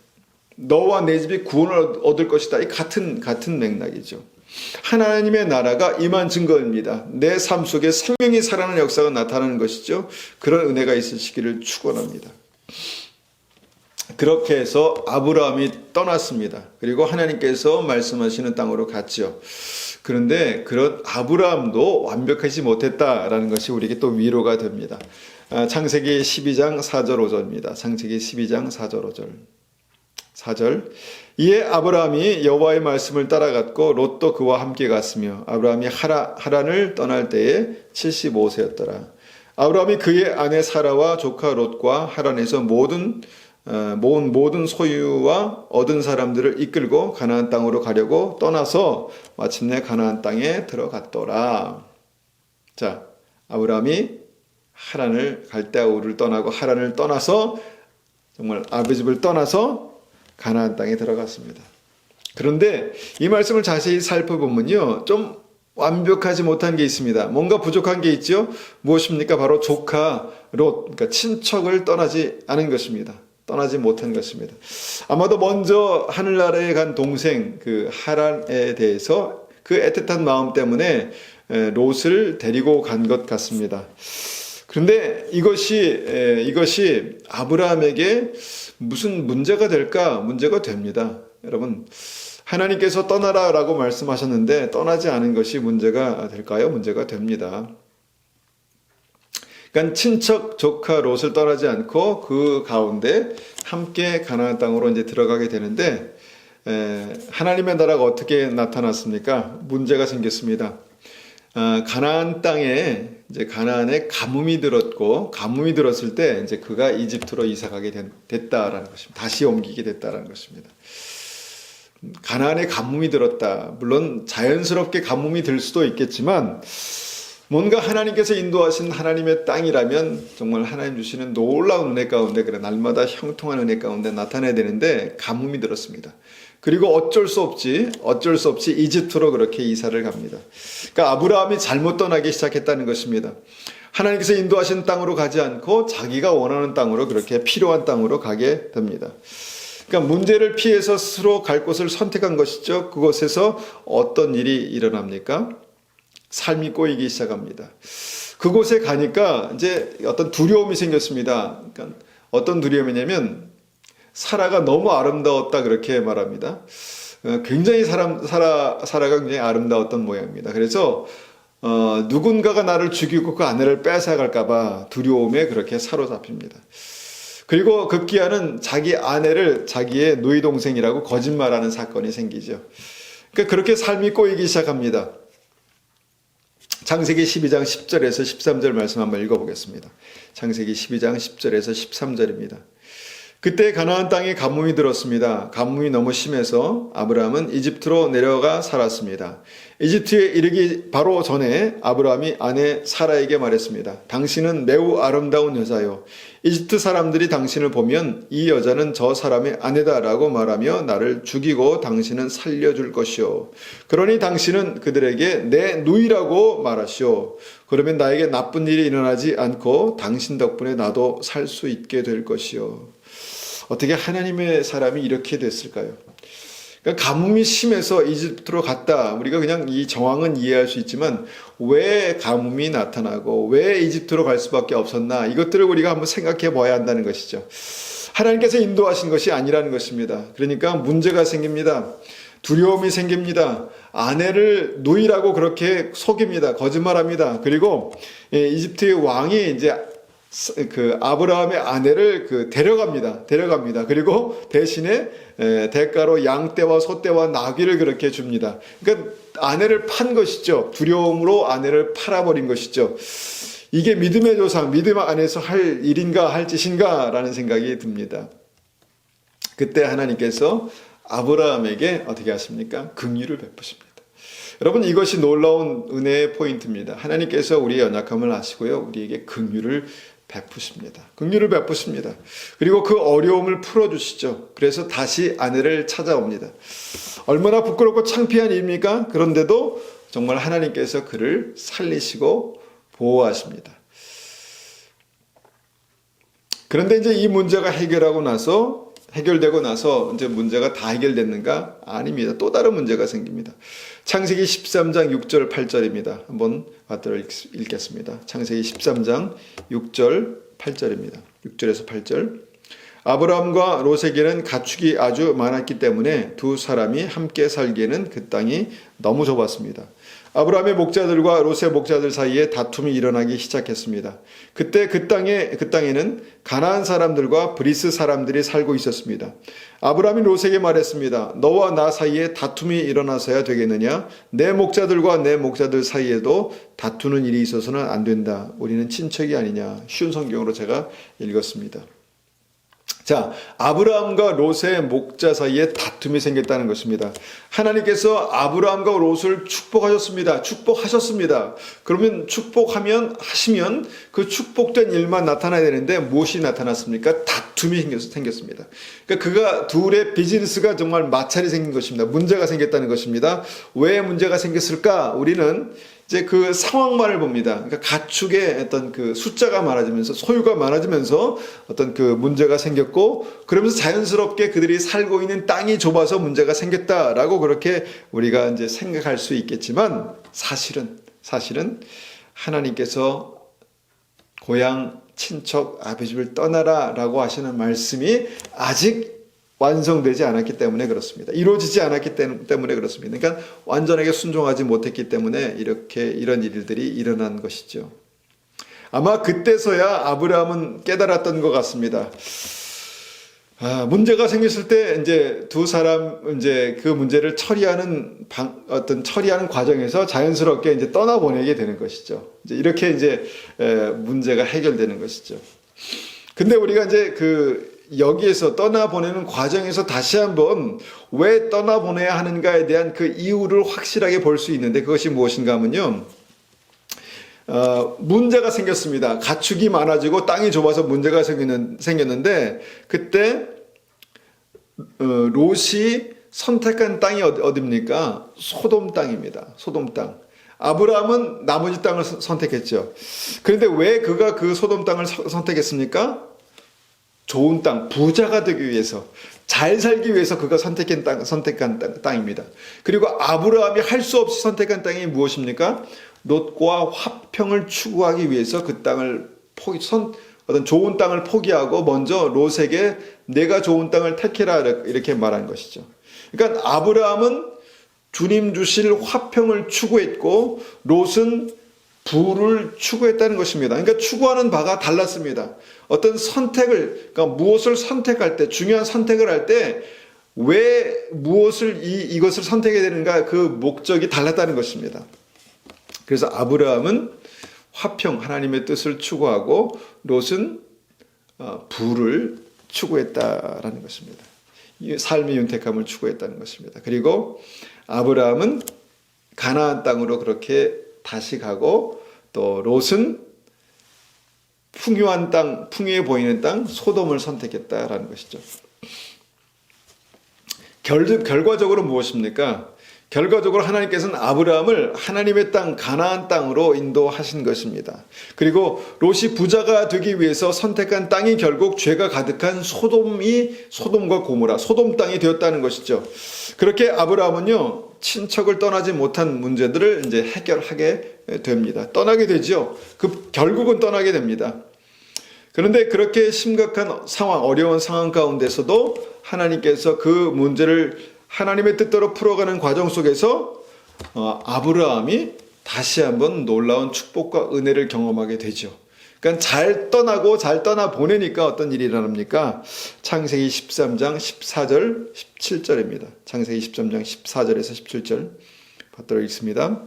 너와 내 집이 구원을 얻을 것이다. 이 같은 맥락이죠. 하나님의 나라가 임한 증거입니다. 내 삶 속에 생명이 살아나는 역사가 나타나는 것이죠. 그런 은혜가 있으시기를 축원합니다. 그렇게 해서 아브라함이 떠났습니다. 그리고 하나님께서 말씀하시는 땅으로 갔죠. 그런데 그런 아브라함도 완벽하지 못했다라는 것이 우리에게 또 위로가 됩니다. 창세기 12장 4절 5절입니다. 창세기 12장 4절 5절. 4절. 이에 아브라함이 여호와의 말씀을 따라갔고 롯도 그와 함께 갔으며 아브라함이 하란을 떠날 때에 75세였더라. 아브라함이 그의 아내 사라와 조카 롯과 하란에서 모은 모든 소유와 얻은 사람들을 이끌고 가나안 땅으로 가려고 떠나서 마침내 가나안 땅에 들어갔더라. 자, 아브라함이 하란을 갈대아우를 떠나고 하란을 떠나서 정말 아버지 집을 떠나서 가나안 땅에 들어갔습니다. 그런데 이 말씀을 자세히 살펴보면요, 좀 완벽하지 못한 게 있습니다. 뭔가 부족한 게 있죠. 무엇입니까? 바로 조카 롯, 그러니까 친척을 떠나지 않은 것입니다. 떠나지 못한 것입니다. 아마도 먼저 하늘나라에 간 동생 그 하란에 대해서 그 애틋한 마음 때문에 롯을 데리고 간 것 같습니다. 그런데 이것이 아브라함에게 무슨 문제가 될까? 문제가 됩니다. 여러분, 하나님께서 떠나라라고 말씀하셨는데 떠나지 않은 것이 문제가 될까요? 문제가 됩니다. 그러니까 친척 조카 롯을 떠나지 않고 그 가운데 함께 가나안 땅으로 이제 들어가게 되는데 하나님의 나라가 어떻게 나타났습니까? 문제가 생겼습니다. 가나안 땅에 이제 가나안에 가뭄이 들었고 가뭄이 들었을 때 이제 그가 이집트로 이사 가게 됐다라는 것입니다. 다시 옮기게 됐다라는 것입니다. 가나안에 가뭄이 들었다. 물론 자연스럽게 가뭄이 들 수도 있겠지만 뭔가 하나님께서 인도하신 하나님의 땅이라면 정말 하나님 주시는 놀라운 은혜 가운데 그래 날마다 형통한 은혜 가운데 나타나야 되는데 가뭄이 들었습니다. 그리고 어쩔 수 없이 이집트로 그렇게 이사를 갑니다. 그러니까 아브라함이 잘못 떠나기 시작했다는 것입니다. 하나님께서 인도하신 땅으로 가지 않고 자기가 원하는 땅으로 그렇게 필요한 땅으로 가게 됩니다. 그러니까 문제를 피해서 스스로 갈 곳을 선택한 것이죠. 그곳에서 어떤 일이 일어납니까? 삶이 꼬이기 시작합니다. 그곳에 가니까 이제 어떤 두려움이 생겼습니다. 그러니까 어떤 두려움이냐면 사라가 너무 아름다웠다 그렇게 말합니다. 굉장히 사라가 굉장히 아름다웠던 모양입니다. 그래서 누군가가 나를 죽이고 그 아내를 빼앗아갈까봐 두려움에 그렇게 사로잡힙니다. 그리고 급기야는 자기 아내를 자기의 누이 동생이라고 거짓말하는 사건이 생기죠. 그러니까 그렇게 삶이 꼬이기 시작합니다. 창세기 12장 10절에서 13절 말씀 한번 읽어보겠습니다. 창세기 12장 10절에서 13절입니다. 그때 가나안 땅에 가뭄이 들었습니다. 가뭄이 너무 심해서 아브라함은 이집트로 내려가 살았습니다. 이집트에 이르기 바로 전에 아브라함이 아내 사라에게 말했습니다. 당신은 매우 아름다운 여자요. 이집트 사람들이 당신을 보면 이 여자는 저 사람의 아내다라고 말하며 나를 죽이고 당신은 살려줄 것이요. 그러니 당신은 그들에게 내 누이라고 말하시오. 그러면 나에게 나쁜 일이 일어나지 않고 당신 덕분에 나도 살 수 있게 될 것이요. 어떻게 하나님의 사람이 이렇게 됐을까요? 그러니까 가뭄이 심해서 이집트로 갔다. 우리가 그냥 이 정황은 이해할 수 있지만 왜 가뭄이 나타나고 왜 이집트로 갈 수밖에 없었나? 이것들을 우리가 한번 생각해 봐야 한다는 것이죠. 하나님께서 인도하신 것이 아니라는 것입니다. 그러니까 문제가 생깁니다. 두려움이 생깁니다. 아내를 누이라고 그렇게 속입니다. 거짓말합니다. 그리고 이집트의 왕이 이제 그 아브라함의 아내를 데려갑니다. 그리고 대신에 대가로 양떼와 소떼와 나귀를 그렇게 줍니다. 그러니까 아내를 판 것이죠. 두려움으로 아내를 팔아버린 것이죠. 이게 믿음의 조상, 믿음 안에서 할 일인가 할 짓인가라는 생각이 듭니다. 그때 하나님께서 아브라함에게 어떻게 하십니까? 긍휼을 베푸십니다. 여러분, 이것이 놀라운 은혜의 포인트입니다. 하나님께서 우리의 연약함을 아시고요, 우리에게 긍휼을 베푸십니다. 긍휼을 베푸십니다. 그리고 그 어려움을 풀어주시죠. 그래서 다시 아내를 찾아옵니다. 얼마나 부끄럽고 창피한 일입니까? 그런데도 정말 하나님께서 그를 살리시고 보호하십니다. 그런데 이제 이 문제가 해결되고 나서 이제 문제가 다 해결됐는가? 아닙니다. 또 다른 문제가 생깁니다. 창세기 13장 6절 8절입니다. 한번 받들어 읽겠습니다. 창세기 13장 6절 8절입니다. 6절에서 8절. 아브라함과 롯에게는 가축이 아주 많았기 때문에 두 사람이 함께 살기에는 그 땅이 너무 좁았습니다. 아브라함의 목자들과 롯의 목자들 사이에 다툼이 일어나기 시작했습니다. 그때 그 땅에는 가나안 사람들과 브리스 사람들이 살고 있었습니다. 아브라함이 롯에게 말했습니다. 너와 나 사이에 다툼이 일어나서야 되겠느냐? 내 목자들과 내 목자들 사이에도 다투는 일이 있어서는 안 된다. 우리는 친척이 아니냐. 쉬운 성경으로 제가 읽었습니다. 자, 아브라함과 롯의 목자 사이에 다툼이 생겼다는 것입니다. 하나님께서 아브라함과 롯을 축복하셨습니다. 그러면 하시면 그 축복된 일만 나타나야 되는데 무엇이 나타났습니까? 다툼이 생겼습니다. 그러니까 둘의 비즈니스가 정말 마찰이 생긴 것입니다. 문제가 생겼다는 것입니다. 왜 문제가 생겼을까? 우리는 이제 그 상황만을 봅니다. 그러니까 가축의 어떤 그 숫자가 많아지면서 소유가 많아지면서 어떤 그 문제가 생겼고, 그러면서 자연스럽게 그들이 살고 있는 땅이 좁아서 문제가 생겼다라고 그렇게 우리가 이제 생각할 수 있겠지만, 사실은 하나님께서 고향 친척 아비 집을 떠나라라고 하시는 말씀이 아직 완성되지 않았기 때문에 그렇습니다. 이루어지지 않았기 때문에 그렇습니다. 그러니까 완전하게 순종하지 못했기 때문에 이런 일들이 일어난 것이죠. 아마 그때서야 아브라함은 깨달았던 것 같습니다. 문제가 생겼을 때 이제 두 사람 이제 그 문제를 처리하는 과정에서 자연스럽게 이제 떠나보내게 되는 것이죠. 이렇게 이제 문제가 해결되는 것이죠. 근데 우리가 이제 여기에서 떠나보내는 과정에서 다시 한번 왜 떠나보내야 하는가에 대한 그 이유를 확실하게 볼 수 있는데, 그것이 무엇인가 하면요, 문제가 생겼습니다. 가축이 많아지고 땅이 좁아서 문제가 생겼는데, 그때 롯이 선택한 땅이 어디입니까? 소돔 땅입니다. 소돔 땅. 아브라함은 나머지 땅을 선택했죠. 그런데 왜 그가 그 소돔 땅을 선택했습니까? 좋은 땅, 부자가 되기 위해서, 잘 살기 위해서 그가 선택한 땅입니다. 그리고 아브라함이 할 수 없이 선택한 땅이 무엇입니까? 롯과 화평을 추구하기 위해서 그 땅을 어떤 좋은 땅을 포기하고 먼저 롯에게 내가 좋은 땅을 택해라 이렇게 말한 것이죠. 그러니까 아브라함은 주님 주실 화평을 추구했고, 롯은 부를 추구했다는 것입니다. 그러니까 추구하는 바가 달랐습니다. 어떤 그러니까 무엇을 선택할 때, 중요한 선택을 할 때 왜 이것을 선택해야 되는가, 그 목적이 달랐다는 것입니다. 그래서 아브라함은 화평, 하나님의 뜻을 추구하고, 롯은 부를 추구했다라는 것입니다. 삶의 윤택함을 추구했다는 것입니다. 그리고 아브라함은 가나안 땅으로 그렇게 다시 가고, 또 롯은 풍요해 보이는 땅 소돔을 선택했다라는 것이죠. 결과적으로 무엇입니까? 결과적으로 하나님께서는 아브라함을 하나님의 땅 가나안 땅으로 인도하신 것입니다. 그리고 롯이 부자가 되기 위해서 선택한 땅이 결국 죄가 가득한 소돔과 고모라, 소돔 땅이 되었다는 것이죠. 그렇게 아브라함은요, 친척을 떠나지 못한 문제들을 이제 해결하게 됩니다. 떠나게 되죠. 결국은 떠나게 됩니다. 그런데 그렇게 심각한 어려운 상황 가운데서도 하나님께서 그 문제를 하나님의 뜻대로 풀어가는 과정 속에서 아브라함이 다시 한번 놀라운 축복과 은혜를 경험하게 되죠. 그러니까 잘 떠나 보내니까 어떤 일이 일어납니까? 창세기 13장 14절 17절입니다. 창세기 13장 14절에서 17절 받도록 읽습니다.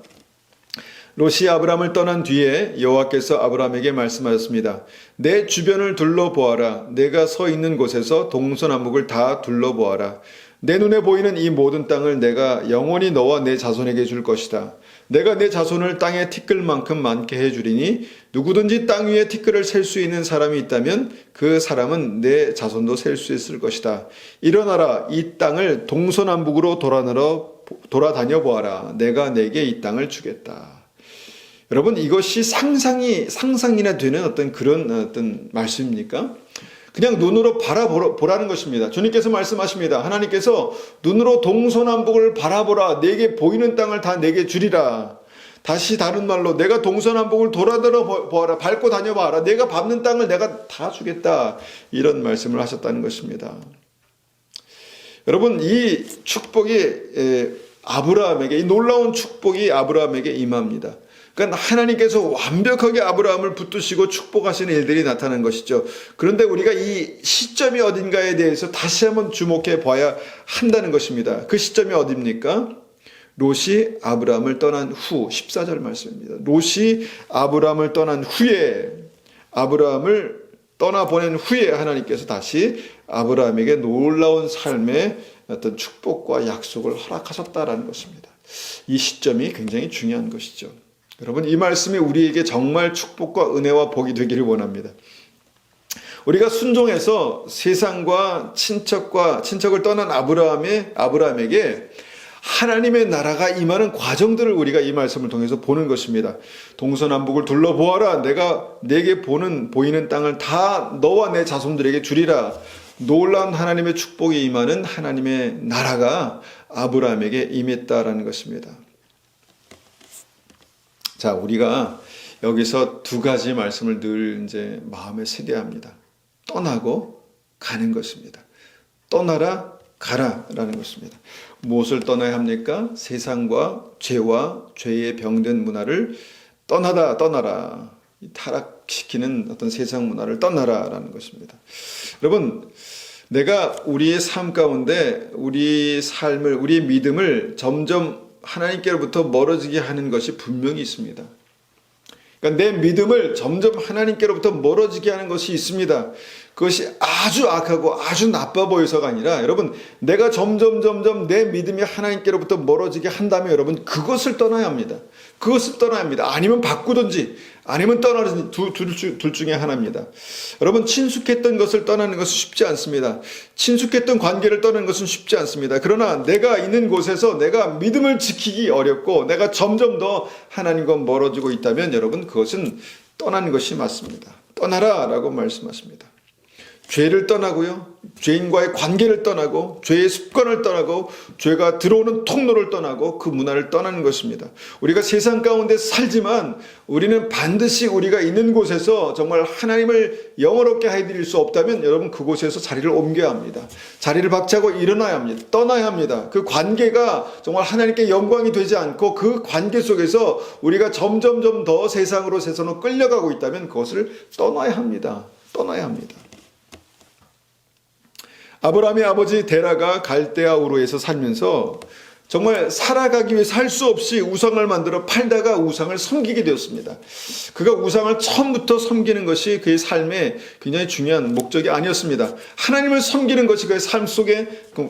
롯이 아브라함을 떠난 뒤에 여호와께서 아브라함에게 말씀하셨습니다. 내 주변을 둘러보아라. 내가 서 있는 곳에서 동서남북을 다 둘러보아라. 내 눈에 보이는 이 모든 땅을 내가 영원히 너와 내 자손에게 줄 것이다. 내가 내 자손을 땅의 티끌만큼 많게 해주리니 누구든지 땅 위에 티끌을 셀 수 있는 사람이 있다면 그 사람은 내 자손도 셀 수 있을 것이다. 일어나라. 이 땅을 동서남북으로 돌아다녀 보아라. 내가 내게 이 땅을 주겠다. 여러분, 이것이 상상이나 되는 그런 말씀입니까? 그냥 눈으로 바라보라는 것입니다. 주님께서 말씀하십니다. 하나님께서 눈으로 동서남북을 바라보라. 내게 보이는 땅을 다 내게 주리라. 다시 다른 말로 내가 동서남북을 돌아들어 보아라. 밟고 다녀봐라. 내가 밟는 땅을 내가 다 주겠다. 이런 말씀을 하셨다는 것입니다. 여러분, 이 축복이 아브라함에게, 이 놀라운 축복이 아브라함에게 임합니다. 그러니까 하나님께서 완벽하게 아브라함을 붙드시고 축복하시는 일들이 나타난 것이죠. 그런데 우리가 이 시점이 어딘가에 대해서 다시 한번 주목해 봐야 한다는 것입니다. 그 시점이 어디입니까? 롯이 아브라함을 떠난 후, 14절 말씀입니다. 롯이 아브라함을 떠난 후에, 아브라함을 떠나보낸 후에 하나님께서 다시 아브라함에게 놀라운 삶의 어떤 축복과 약속을 허락하셨다라는 것입니다. 이 시점이 굉장히 중요한 것이죠. 여러분, 이 말씀이 우리에게 정말 축복과 은혜와 복이 되기를 원합니다. 우리가 순종해서 세상과 친척을 떠난 아브라함에게 하나님의 나라가 임하는 과정들을 우리가 이 말씀을 통해서 보는 것입니다. 동서남북을 둘러보아라. 내가 내게 보이는 땅을 다 너와 내 자손들에게 주리라. 놀라운 하나님의 축복이 임하는 하나님의 나라가 아브라함에게 임했다라는 것입니다. 자, 우리가 여기서 두 가지 말씀을 늘 이제 마음에 새겨야 합니다. 떠나고 가는 것입니다. 떠나라, 가라라는 것입니다. 무엇을 떠나야 합니까? 세상과 죄와 죄의 병든 문화를 떠나라. 타락시키는 어떤 세상 문화를 떠나라라는 것입니다. 여러분, 내가 우리의 삶 가운데 우리의 믿음을 점점 하나님께로부터 멀어지게 하는 것이 분명히 있습니다. 그러니까 내 믿음을 점점 하나님께로부터 멀어지게 하는 것이 있습니다. 그것이 아주 악하고 아주 나빠 보여서가 아니라, 여러분, 내가 점점 내 믿음이 하나님께로부터 멀어지게 한다면 여러분, 그것을 떠나야 합니다. 그것을 떠나야 합니다. 아니면 바꾸든지 아니면 떠나든지 둘 중에 하나입니다. 여러분, 친숙했던 것을 떠나는 것은 쉽지 않습니다. 친숙했던 관계를 떠나는 것은 쉽지 않습니다. 그러나 내가 있는 곳에서 내가 믿음을 지키기 어렵고 내가 점점 더 하나님과 멀어지고 있다면 여러분, 그것은 떠나는 것이 맞습니다. 떠나라 라고 말씀하십니다. 죄를 떠나고요, 죄인과의 관계를 떠나고 죄의 습관을 떠나고 죄가 들어오는 통로를 떠나고 그 문화를 떠나는 것입니다. 우리가 세상 가운데 살지만 우리는 반드시 우리가 있는 곳에서 정말 하나님을 영원롭게 해드릴 수 없다면 여러분, 그곳에서 자리를 옮겨야 합니다. 자리를 박차고 일어나야 합니다. 떠나야 합니다. 그 관계가 정말 하나님께 영광이 되지 않고 그 관계 속에서 우리가 점점 더 세상으로 끌려가고 있다면 그것을 떠나야 합니다. 떠나야 합니다. 아브라함의 아버지 데라가 갈대아 우르에서 살면서 정말 살아가기 위해 살 수 없이 우상을 만들어 팔다가 우상을 섬기게 되었습니다. 그가 우상을 처음부터 섬기는 것이 그의 삶의 굉장히 중요한 목적이 아니었습니다. 하나님을 섬기는 것이 그의 삶 속에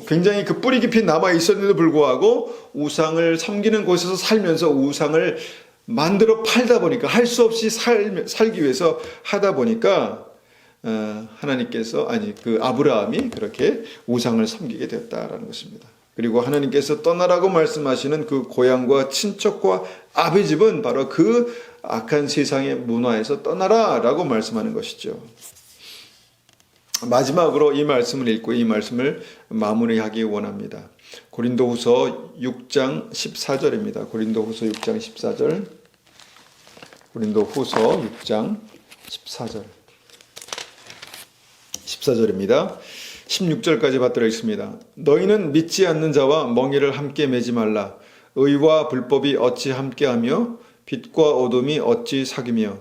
굉장히 그 뿌리 깊이 남아 있었는데도 불구하고 우상을 섬기는 곳에서 살면서 우상을 만들어 팔다 보니까, 할 수 없이 살기 위해서 하다 보니까 하나님께서, 아브라함이 그렇게 우상을 섬기게 되었다라는 것입니다. 그리고 하나님께서 떠나라고 말씀하시는 그 고향과 친척과 아비집은 바로 그 악한 세상의 문화에서 떠나라라고 말씀하는 것이죠. 마지막으로 이 말씀을 읽고 이 말씀을 마무리하기 원합니다. 고린도후서 6장 14절입니다. 고린도후서 6장 14절. 고린도후서 6장 14절. 14절입니다. 16절까지 받들어 있습니다. 너희는 믿지 않는 자와 멍에를 함께 매지 말라. 의와 불법이 어찌 함께하며 빛과 어둠이 어찌 사귀며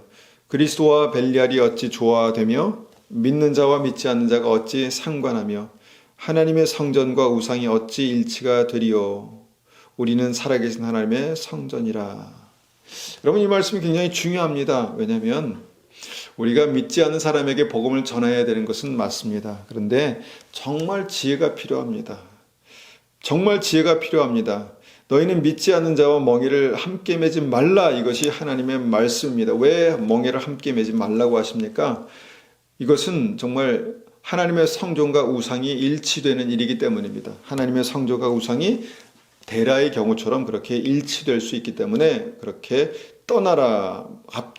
그리스도와 벨리알이 어찌 조화되며 믿는 자와 믿지 않는 자가 어찌 상관하며 하나님의 성전과 우상이 어찌 일치가 되리요. 우리는 살아계신 하나님의 성전이라. 여러분, 이 말씀이 굉장히 중요합니다. 왜냐하면 우리가 믿지 않는 사람에게 복음을 전해야 되는 것은 맞습니다. 그런데 정말 지혜가 필요합니다. 정말 지혜가 필요합니다. 너희는 믿지 않는 자와 멍에를 함께 매지 말라. 이것이 하나님의 말씀입니다. 왜 멍에를 함께 매지 말라고 하십니까? 이것은 정말 하나님의 성전과 우상이 일치되는 일이기 때문입니다. 하나님의 성전과 우상이 데라의 경우처럼 그렇게 일치될 수 있기 때문에 그렇게 떠나라,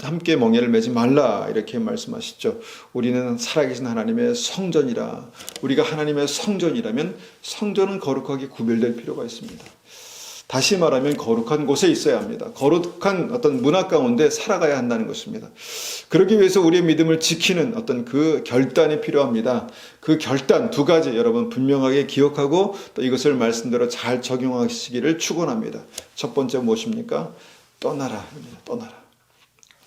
함께 멍에를 매지 말라 이렇게 말씀하시죠. 우리는 살아계신 하나님의 성전이라. 우리가 하나님의 성전이라면 성전은 거룩하게 구별될 필요가 있습니다. 다시 말하면 거룩한 곳에 있어야 합니다. 거룩한 어떤 문화 가운데 살아가야 한다는 것입니다. 그러기 위해서 우리의 믿음을 지키는 어떤 그 결단이 필요합니다. 그 결단 두 가지 여러분 분명하게 기억하고 또 이것을 말씀대로 잘 적용하시기를 축원합니다. 첫 번째 무엇입니까? 떠나라입니다. 떠나라.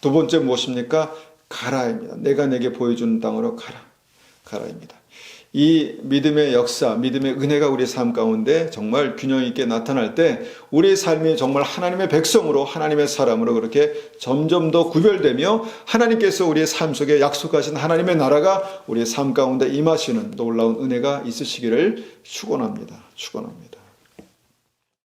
두 번째 무엇입니까? 가라입니다. 내가 내게 보여주는 땅으로 가라. 가라입니다. 이 믿음의 역사, 믿음의 은혜가 우리의 삶 가운데 정말 균형 있게 나타날 때 우리의 삶이 정말 하나님의 백성으로 하나님의 사람으로 그렇게 점점 더 구별되며 하나님께서 우리의 삶 속에 약속하신 하나님의 나라가 우리의 삶 가운데 임하시는 놀라운 은혜가 있으시기를 축원합니다. 축원합니다.